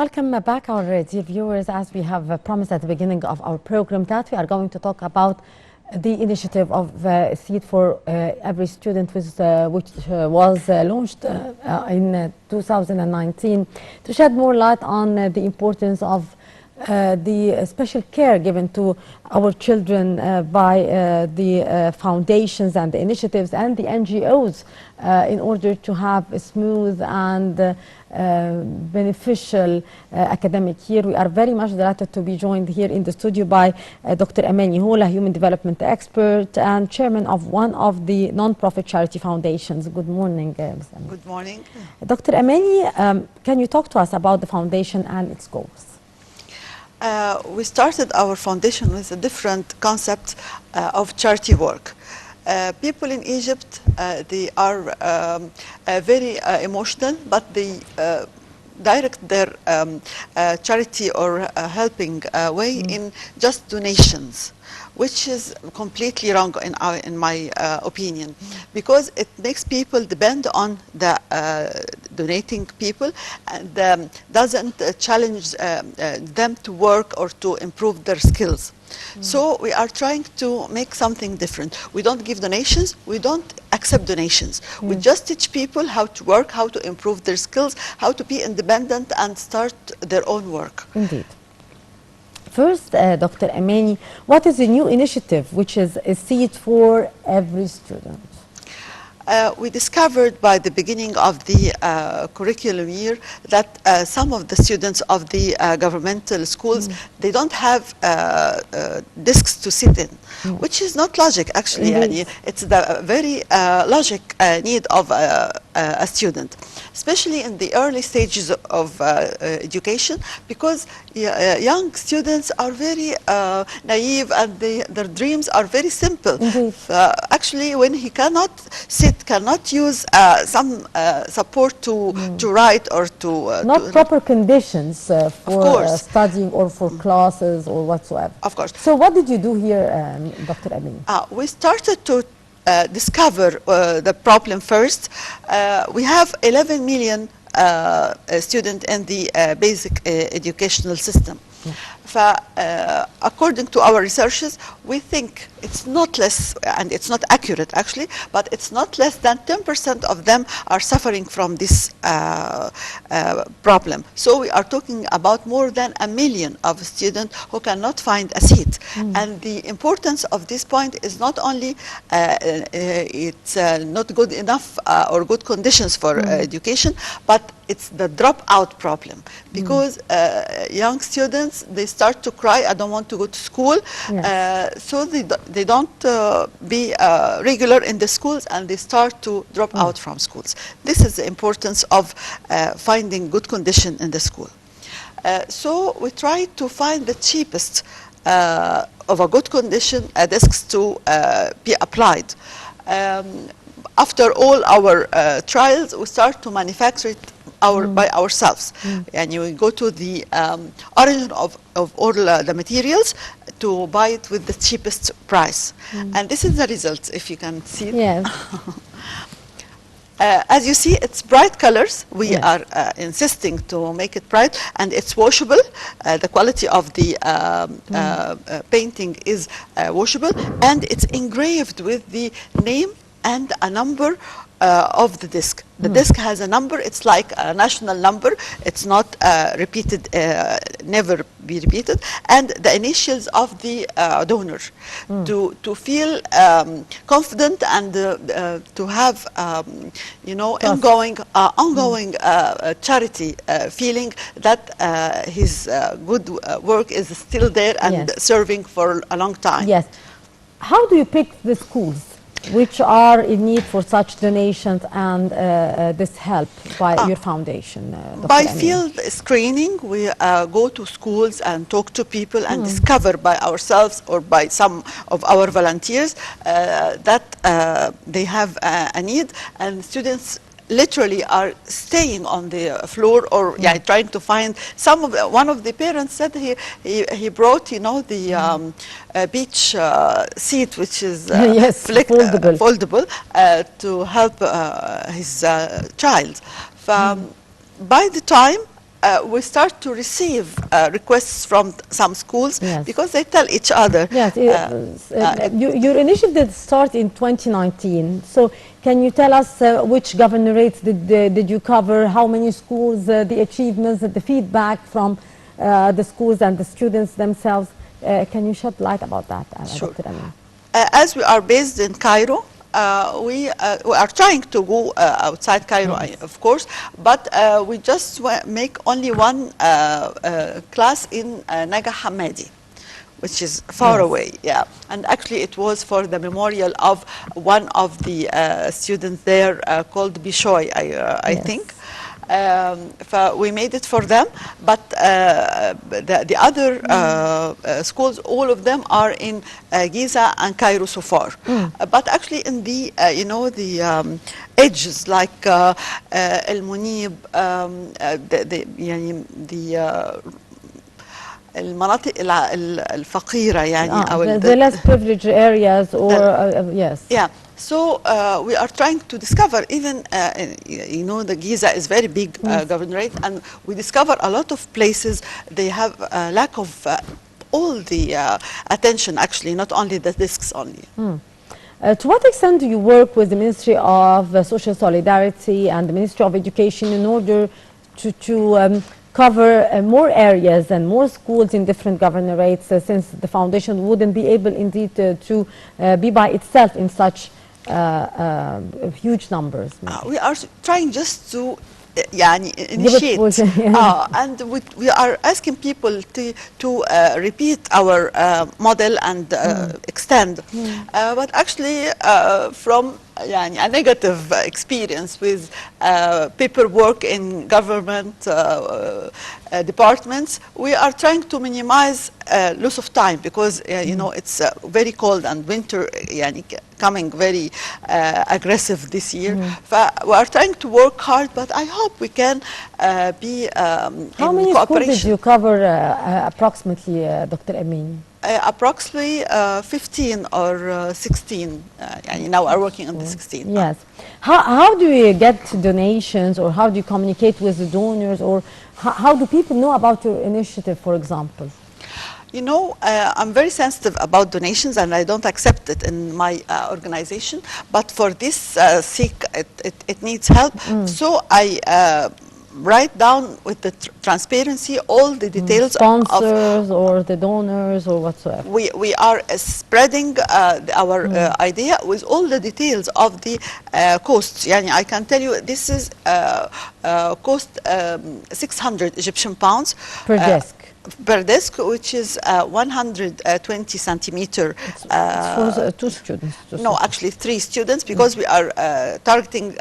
Welcome back, our dear viewers. As we have promised at the beginning of our program, that we are going to talk about the initiative of Seed for Every Student, which was launched in 2019 to shed more light on the importance of the special care given to our children by the foundations and the initiatives and the NGOs in order to have a smooth and beneficial academic year. We are very much delighted to be joined here in the studio by Dr. Amany, Holla, human development expert and chairman of one of the non-profit charity foundations. Good morning, Ms. Amany. Good morning. Dr. Amany, can you talk to us about the foundation and its goals? We started our foundation with a different concept of charity work. People in Egypt, they are very emotional, but they direct their charity or helping way in just donations, which is completely wrong in my opinion, because it makes people depend on the donating people and doesn't challenge them to work or to improve their skills. So we are trying to make something different. We don't give donations, we don't accept donations. We just teach people how to work, how to improve their skills, how to be independent and start their own work. Indeed. First, Dr. Amany, what is the new initiative, which is a Seed for Every Student? We discovered by the beginning of the curriculum year that some of the students of the governmental schools, they don't have desks to sit in, which is not logic actually. It's the very logic need of a student, especially in the early stages of education, because young students are very naive and their dreams are very simple. Actually, when he cannot sit, cannot use some support to write or to not proper conditions for studying or for classes or whatsoever. Of course. So what did you do here, Dr. Amany? We started to discover the problem first. We have 11 million students in the basic educational system. According to our researches, we think it's not less, and it's not accurate actually, but it's not less than 10% of them are suffering from this problem. So we are talking about more than 1 million of students who cannot find a seat. And the importance of this point is not only it's not good enough or good conditions for education, but it's the dropout problem, because young students, they start to cry, I don't want to go to school, so they don't be regular in the schools and they start to drop out from schools. This is the importance of finding good condition in the school. So we try to find the cheapest of a good condition desks to be applied. After all our trials, we start to manufacture it by ourselves, and you go to the origin of all the materials to buy it with the cheapest price. And this is the result, if you can see it. Yes. As you see, it's bright colors. We are insisting to make it bright, and it's washable. The quality of the painting is washable, and it's engraved with the name and a number of the disc. The disc has a number. It's like a national number. It's not repeated, never be repeated, and the initials of the donor, to feel confident and to have ongoing charity feeling that his good work is still there and serving for a long time. Yes. How do you pick the schools which are in need for such donations and this help by your foundation? By field screening, we go to schools and talk to people and discover by ourselves or by some of our volunteers that they have a need, and students literally are staying on the floor or trying to find some of one of the parents said he brought the beach seat, which is foldable to help his child. By the time we start to receive requests from some schools Yes. because they tell each other. Yes, your initiative started in 2019. So can you tell us which governorates did you cover, how many schools, the achievements, the feedback from the schools and the students themselves? Can you shed light about that, Sure. Dr. Amany? As we are based in Cairo, we are trying to go outside Cairo, of course, but we just make only one class in Naga Hamadi, which is far away, yeah. And actually it was for the memorial of one of the students there called Bishoy, I think. We made it for them, but the other schools, all of them are in Giza and Cairo so far. But actually in the, you know, the edges like El Munib, the المناطق الفقيرة يعني أو the less privileged areas or yes. Yeah. So we are trying to discover even, you know, the Giza is very big governorate, and we discover a lot of places they have lack of all the attention, actually, not only the discs only. To what extent do you work with the Ministry of Social Solidarity and the Ministry of Education in order to cover more areas and more schools in different governorates, since the foundation wouldn't be able indeed to be by itself in such huge numbers? We are trying just to يعني initiate, and we are asking people to repeat our model and extend, but actually from يعني a negative experience with paperwork in government departments, we are trying to minimize loss of time, because you know, it's very cold and winter يعني coming very aggressive this year. We are trying to work hard, but I hope we can be How many schools did you cover approximately, Dr. Amany? Approximately 15 or 16. Now are working on the 16. Yes. How do you get donations, or how do you communicate with the donors, or how do people know about your initiative, for example? You know, I'm very sensitive about donations, and I don't accept it in my organization. But for this sake, it needs help. So I write down with the transparency all the details sponsors or the donors or whatsoever. We are spreading our idea with all the details of the costs. Yani I can tell you this is cost 600 Egyptian pounds per desk. Per desk, which is 120 centimeter. It's for 2 students. No, actually 3 students, because we are targeting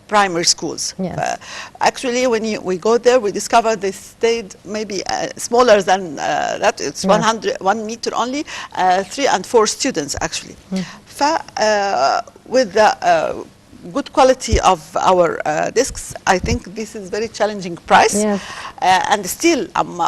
primary schools. Yes. Actually, when we go there, we discover they stayed maybe smaller than that. It's 1 meter only, 3 and 4 students actually. With the good quality of our discs, I think this is very challenging price. Yes. And still I'm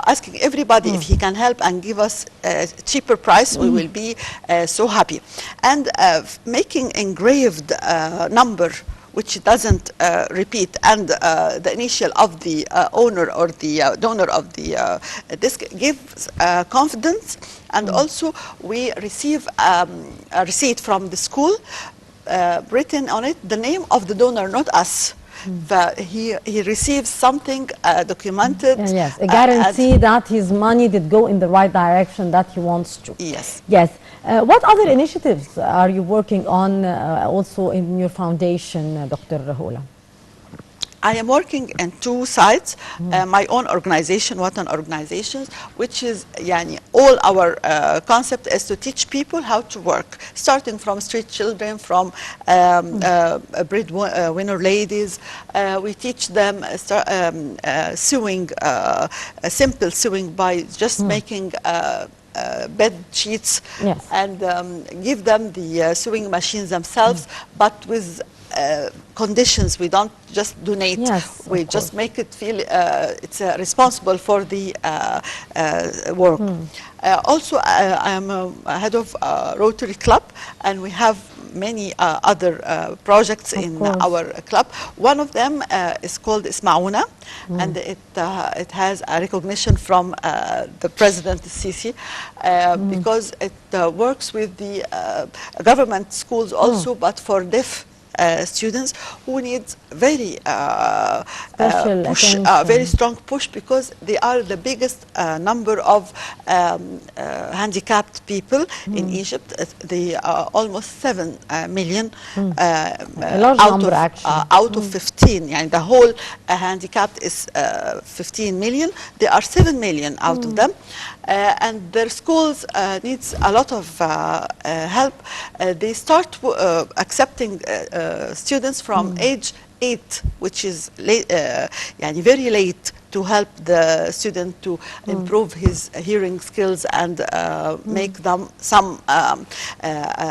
asking everybody if he can help and give us a cheaper price. We will be so happy. And making engraved number which doesn't repeat, and the initial of the owner or the donor of the disc gives confidence. And also we receive a receipt from the school written on it the name of the donor, not us. He receives something documented. Yes, a guarantee that his money did go in the right direction that he wants to. Yes. Yes. What other initiatives are you working on also in your foundation, Dr. Holla? I am working in 2 sites. My own organization, Watan Organizations, which is yani, all our concept is to teach people how to work, starting from street children, from breadwinner ladies. We teach them sewing, simple sewing by just making bed sheets, yes. and give them the sewing machines themselves, but with conditions. We don't just donate. Yes, We of just course. make it feel it's responsible for the work. Also, I am a head of Rotary Club, and we have many other projects Of in course. our club. One of them is called Ismauna, and it has a recognition from the President Sisi, because it works with the government schools also, but for deaf students who need very Special push, attention. very strong push, because they are the biggest number of handicapped people in Egypt. They are almost 7 million A large out number, of actually. out of 15. And the whole handicapped is 15 million. There are 7 million out of them, and their schools needs a lot of help. They start accepting students from age 8, which is late, يعني very late, to help the student to improve his hearing skills and make them some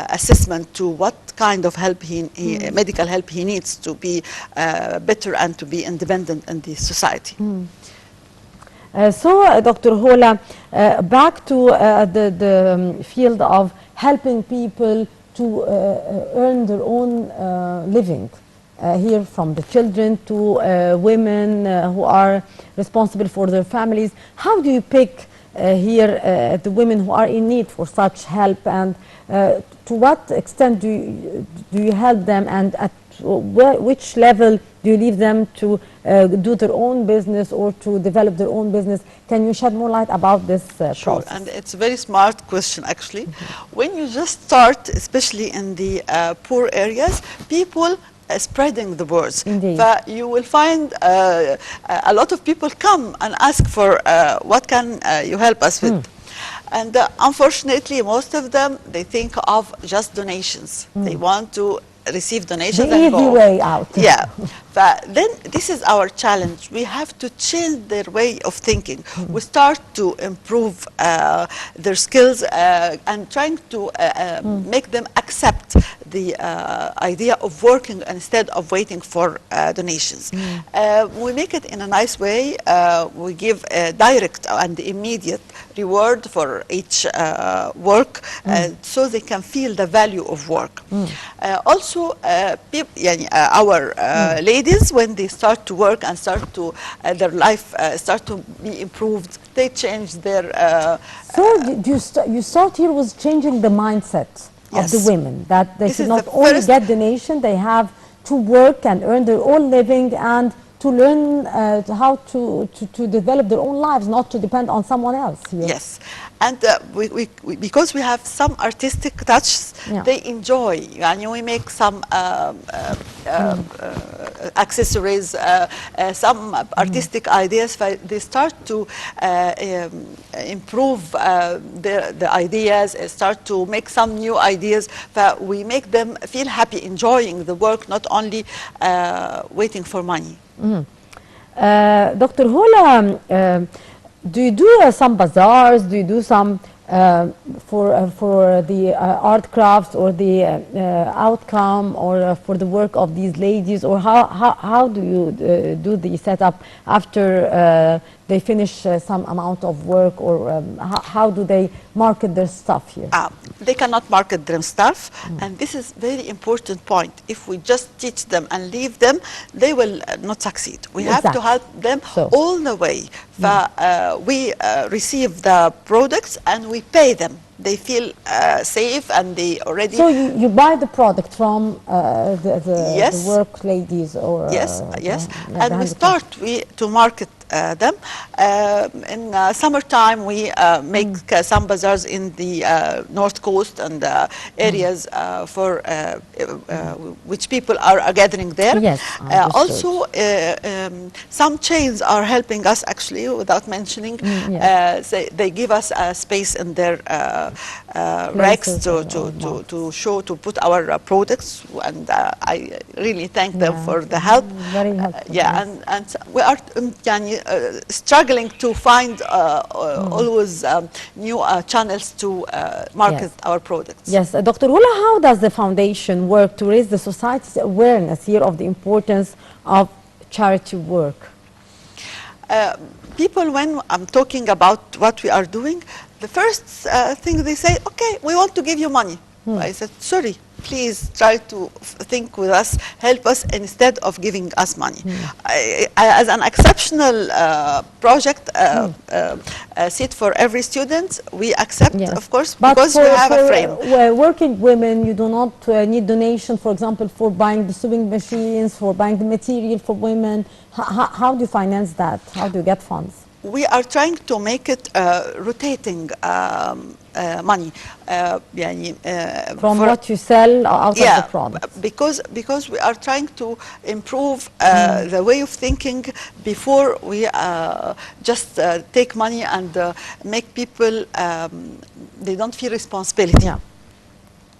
assessment to what kind of help medical help he needs to be better and to be independent in the society. Dr. Holla, back to the field of helping people to earn their own living. Here, from the children to women who are responsible for their families. How do you pick here the women who are in need for such help, and to what extent do you help them, and at which level do you leave them to do their own business or to develop their own business? Can you shed more light about this Sure, process? and it's a very smart question, actually. When you just start, especially in the poor areas, people spreading the words. Indeed. But you will find a lot of people come and ask for what can you help us with. And unfortunately, most of them, they think of just donations. They want to receive donations The and easy go. way out. Yeah. But then this is our challenge. We have to change their way of thinking. We start to improve their skills and trying to make them accept the idea of working instead of waiting for donations. We make it in a nice way. We give a direct and immediate reward for each work, so they can feel the value of work. Also, our ladies, when they start to work and start to their life start to be improved, they change their. You start here with changing the mindset of the Yes. women, that they This should is not the only first- get donation, they have to work and earn their own living, and to learn how to develop their own lives, not to depend on someone else here. Yes, and we because we have some artistic touches, Yeah. they enjoy. And we make some accessories, some artistic ideas. They start to improve the ideas, start to make some new ideas. But we make them feel happy, enjoying the work, not only waiting for money. Dr. Holla, do you do some bazaars? Do you do some for the art crafts or the outcome, or for the work of these ladies, or how do you do the setup after they finish some amount of work, or how do they market their stuff here? They cannot market their stuff, and this is very important point. If we just teach them and leave them, they will not succeed. We have to Exactly. help them So. all the way. We receive the products and we pay them. They feel safe, and they already. So you buy the product from the Yes. work ladies, or Yes, yes, the and we handicap. start to market them. In summertime, we make some bazaars in the north coast and areas for which people are gathering there. Yes, Also, some chains are helping us, actually, without mentioning. yes. They give us a space in their racks Places to show, to put our products, and I really thank them Yeah. for the help. Very helpful. Yeah, yes. and we are struggling to find always new channels to market our products. Yes, Dr. Holla, how does the foundation work to raise the society's awareness here of the importance of charity work? People, when I'm talking about what we are doing, the first thing they say, okay, we want to give you money. I said, sorry, please try to think with us, help us instead of giving us money. As an exceptional project, seat for every student, we accept, of course, but because we have a frame. Working women, you do not need donation, for example, for buying the sewing machines, for buying the material for women. How do you finance that? How do you get funds? We are trying to make it rotating money. From what you sell out of the product. Because we are trying to improve the way of thinking before we just take money and make people, they don't feel responsibility. Yeah.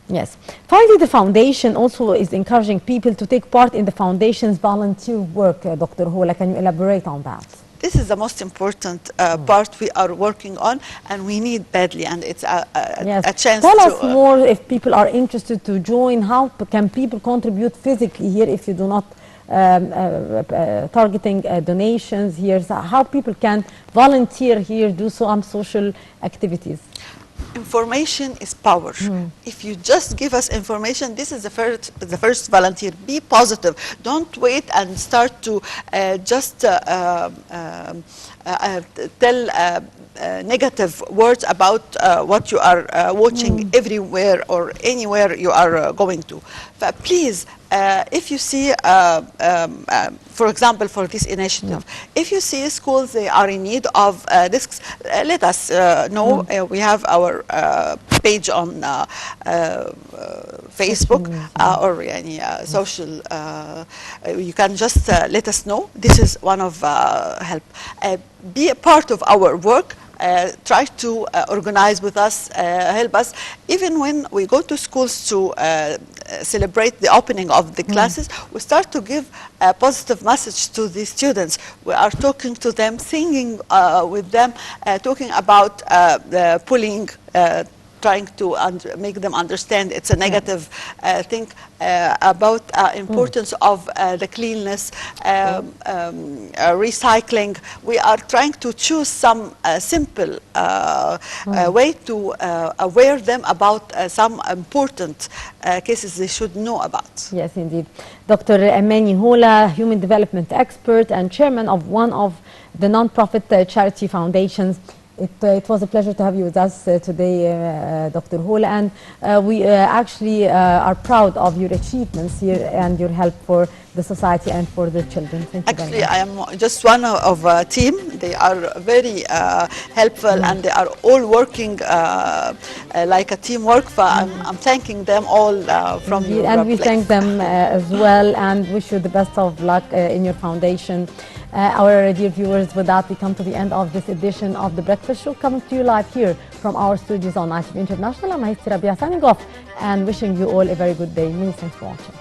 Yes. Finally, the foundation also is encouraging people to take part in the foundation's volunteer work. Dr. Holla, can you elaborate on that? This is the most important part we are working on, and we need badly, and it's a chance. Tell us more if people are interested to join. How can people contribute physically here if you do not targeting donations here? So how people can volunteer here, do some social activities? Information is power. If you just give us information, this is the first volunteer. Be positive. Don't wait and start to just tell negative words about what you are watching everywhere or anywhere you are going to. But please, if you see, for example, for this initiative, if you see schools they are in need of desks, let us know. We have our page on Facebook or any social. You can just let us know. This is one of help. Be a part of our work. Try to organize with us, help us. Even when we go to schools to celebrate the opening of the classes, we start to give a positive message to the students. We are talking to them, singing with them, talking about the bullying, trying to make them understand it's a negative thing, about importance of the cleanliness, recycling. We are trying to choose some simple way to aware them about some important cases they should know about. Yes, indeed. Dr. Amany Holla, human development expert and chairman of one of the non-profit charity foundations. It was a pleasure to have you with us today, Dr. Holla, and we actually are proud of your achievements here and your help for the society and for the children. Thank you Actually, very much. I am just one of a team. They are very helpful and they are all working like a teamwork. I'm thanking them all from your And we place. thank them as well and wish you the best of luck in your foundation. Our dear viewers, with that we come to the end of this edition of The Breakfast Show, coming to you live here from our studios on ITV International. I'm Rabia signing off and wishing you all a very good day. Many thanks for watching.